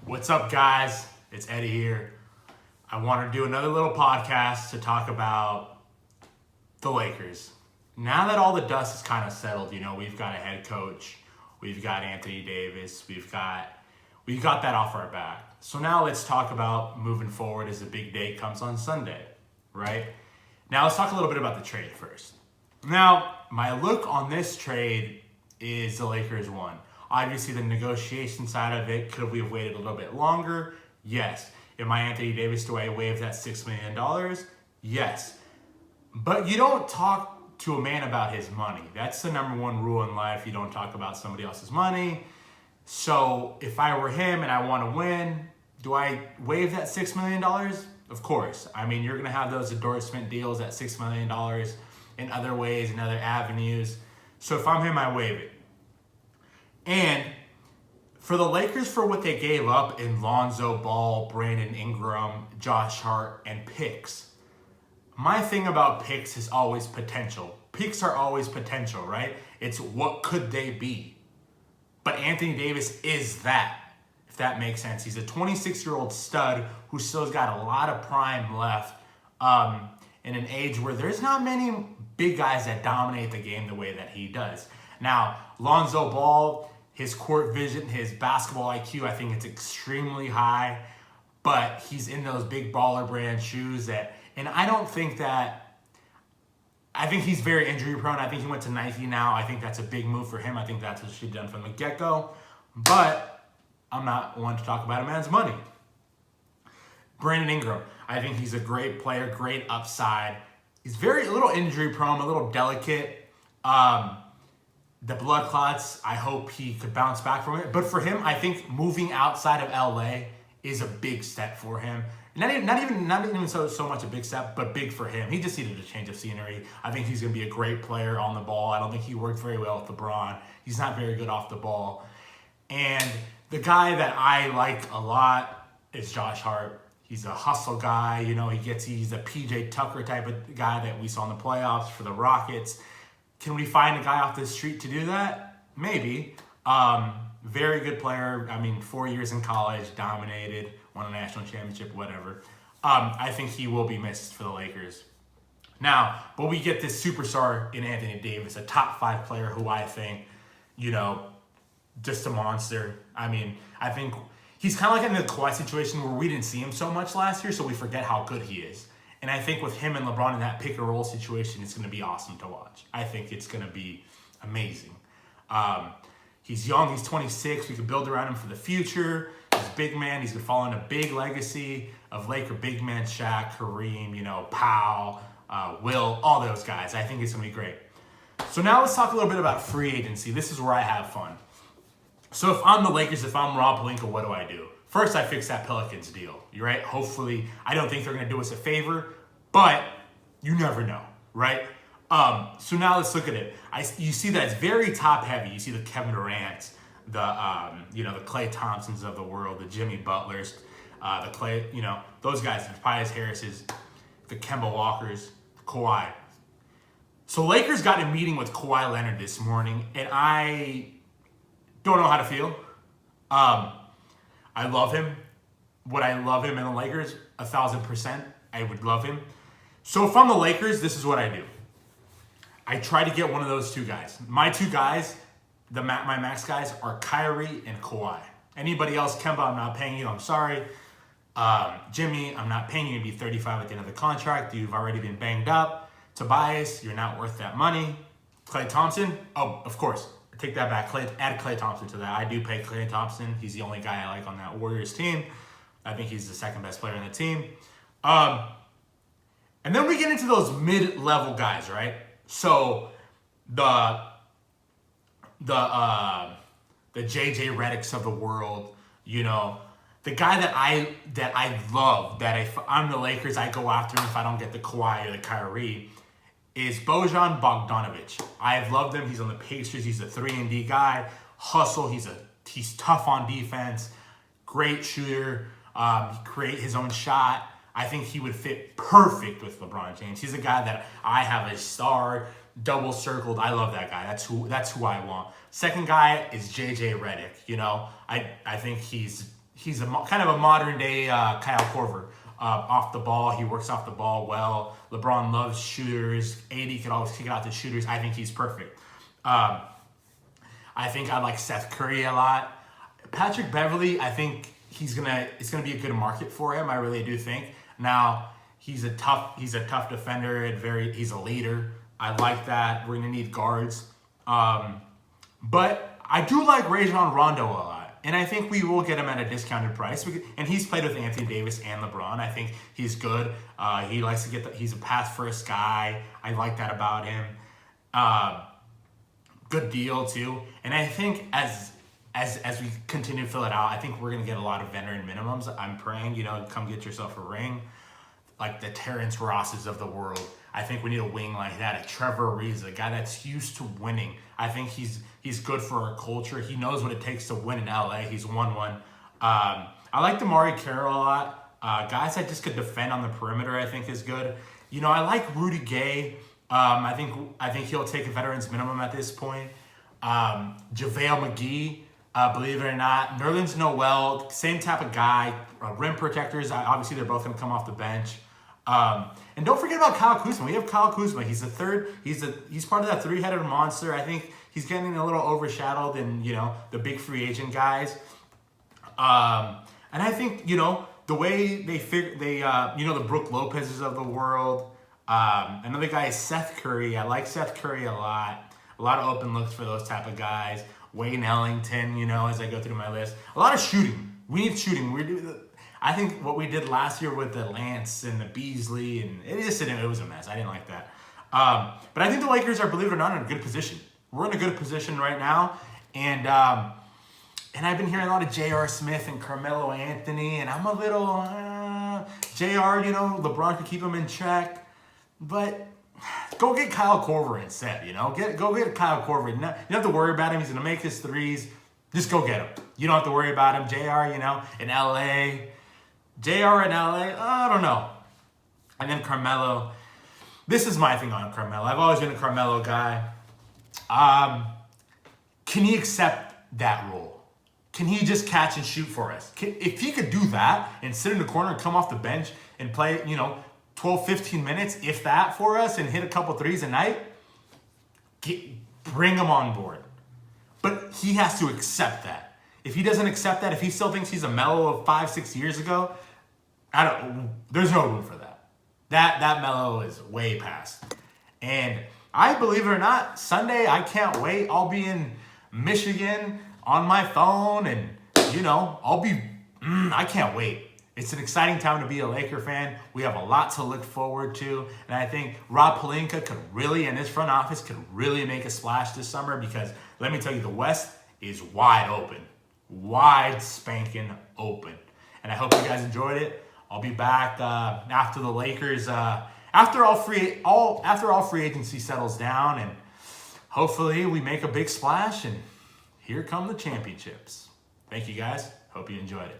What's up, guys? It's Eddie here. I want to do another little podcast to talk about the Lakers. Now that all the dust is kind of settled, we've got a head coach, we've got Anthony Davis, we've got that off our back. So now let's talk about moving forward as the big day comes on Sunday, right? Now let's talk a little bit about the trade first. Now, my look on this trade is the Lakers won. Obviously, the negotiation side of it, could we have waited a little bit longer? Yes. Am I Anthony Davis? Do I waive that $6 million? Yes. But you don't talk to a man about his money. That's the number one rule in life. You don't talk about somebody else's money. So if I were him and I want to win, do I waive that $6 million? Of course. I mean, you're going to have those endorsement deals at $6 million in other ways, in other avenues. So if I'm him, I waive it. And for the Lakers, for what they gave up in Lonzo Ball, Brandon Ingram, Josh Hart, and picks, my thing about picks is always potential. Picks are always potential, right? It's what could they be? But Anthony Davis is that, if that makes sense. He's a 26-year-old stud who still's got a lot of prime left in an age where there's not many big guys that dominate the game the way that he does. Now, Lonzo Ball, his court vision, his basketball IQ, I think it's extremely high, but he's in those big baller brand shoes and I think he's very injury prone. I think he went to Nike now. I think that's a big move for him. I think that's what she's done from the get-go, but I'm not one to talk about a man's money. Brandon Ingram, I think he's a great player, great upside. He's a little injury prone, a little delicate. The blood clots, I hope he could bounce back from it. But for him, I think moving outside of LA is a big step for him. Not even so much a big step, but big for him. He just needed a change of scenery. I think he's going to be a great player on the ball. I don't think he worked very well with LeBron. He's not very good off the ball. And the guy that I like a lot is Josh Hart. He's a hustle guy. He's a PJ Tucker type of guy that we saw in the playoffs for the Rockets. Can we find a guy off the street to do that? Maybe. Very good player. 4 years in college, dominated, won a national championship, whatever. I think he will be missed for the Lakers. Now, but we get this superstar in Anthony Davis, a top 5 player who I think, just a monster. I think he's kind of like in the Kawhi situation where we didn't see him so much last year, so we forget how good he is. And I think with him and LeBron in that pick-and-roll situation, it's going to be awesome to watch. I think it's going to be amazing. He's young. He's 26. We can build around him for the future. He's a big man. He's going to follow in a big legacy of Laker big man Shaq, Kareem, Powell, Will, all those guys. I think it's going to be great. So now let's talk a little bit about free agency. This is where I have fun. So if I'm the Lakers, if I'm Rob Pelinka, what do I do? First, I fix that Pelicans deal. You're right. Hopefully, I don't think they're going to do us a favor, but you never know, right? So now let's look at it. You see that it's very top heavy. You see the Kevin Durant's, the Klay Thompsons of the world, the Jimmy Butlers, the Klay, those guys, the Tobias Harris's, the Kemba Walkers, Kawhi. So Lakers got a meeting with Kawhi Leonard this morning, and I don't know how to feel. I love him. Would I love him in the Lakers? 1,000%. I would love him. So if I'm the Lakers, this is what I do. I try to get one of those two guys. My two guys, my max guys, are Kyrie and Kawhi. Anybody else, Kemba, I'm not paying you. I'm sorry. Jimmy, I'm not paying you to be 35 at the end of the contract. You've already been banged up. Tobias, you're not worth that money. Klay Thompson, of course. Take that back. Add Klay Thompson to that. I do pay Klay Thompson. He's the only guy I like on that Warriors team. I think he's the second best player on the team. And then we get into those mid-level guys, right? So the JJ Redicks of the world, the guy that I love, that if I'm the Lakers, I go after him if I don't get the Kawhi or the Kyrie, is Bojan Bogdanovic. I've loved him. He's on the Pacers. He's a 3-and-D guy. Hustle. He's tough on defense. Great shooter. He create his own shot. I think he would fit perfect with LeBron James. He's a guy that I have a star double circled. I love that guy. That's who I want. Second guy is JJ Redick. I think he's he's kind of a modern day Kyle Korver. Off the ball, he works off the ball well. LeBron loves shooters. AD could always kick it out to shooters. I think he's perfect. I think I like Seth Curry a lot. Patrick Beverley, I think it's gonna be a good market for him. I really do think. Now he's a tough defender and he's a leader. I like that. We're gonna need guards. But I do like Rajon Rondo a lot. And I think we will get him at a discounted price. And he's played with Anthony Davis and LeBron. I think he's good. He likes to he's a pass first guy. I like that about him. Good deal too. And I think as we continue to fill it out, I think we're gonna get a lot of veteran minimums. I'm praying, come get yourself a ring. Like the Terrence Rosses of the world. I think we need a wing like that. A Trevor Ariza, a guy that's used to winning. I think he's good for our culture. He knows what it takes to win in LA. He's won one. I like Damari Carroll a lot. Guys that just could defend on the perimeter, I think is good. I like Rudy Gay. I think he'll take a veteran's minimum at this point. JaVale McGee, believe it or not. Nerlens Noel, same type of guy. Rim protectors, obviously they're both going to come off the bench. And don't forget about Kyle Kuzma. We have Kyle Kuzma. He's part of that three-headed monster. I think he's getting a little overshadowed in, the big free agent guys. And I think, the way the Brook Lopez's of the world. Another guy is Seth Curry. I like Seth Curry a lot. A lot of open looks for those type of guys. Wayne Ellington, as I go through my list. A lot of shooting. We need shooting. I think what we did last year with the Lance and the Beasley, and it was a mess. I didn't like that. But I think the Lakers are, believe it or not, in a good position. We're in a good position right now. And I've been hearing a lot of J.R. Smith and Carmelo Anthony, and I'm a little, J.R., LeBron could keep him in check. But go get Kyle Korver instead, Go get Kyle Korver. You don't have to worry about him. He's going to make his threes. Just go get him. You don't have to worry about him. JR, in L.A., JR in LA, I don't know. And then Carmelo. This is my thing on Carmelo. I've always been a Carmelo guy. Can he accept that role? Can he just catch and shoot for us? If he could do that and sit in the corner and come off the bench and play, 12, 15 minutes, if that, for us, and hit a couple threes a night, bring him on board. But he has to accept that. If he doesn't accept that, if he still thinks he's a Melo of 5-6 years ago, there's no room for that. That Melo is way past. And I, believe it or not, Sunday, I can't wait. I'll be in Michigan on my phone and, I can't wait. It's an exciting time to be a Laker fan. We have a lot to look forward to. And I think Rob Pelinka and his front office could really make a splash this summer because, let me tell you, the West is wide open. Wide spanking open. And I hope you guys enjoyed it. I'll be back after the Lakers, after all free agency settles down, and hopefully we make a big splash, and here come the championships. Thank you guys. Hope you enjoyed it.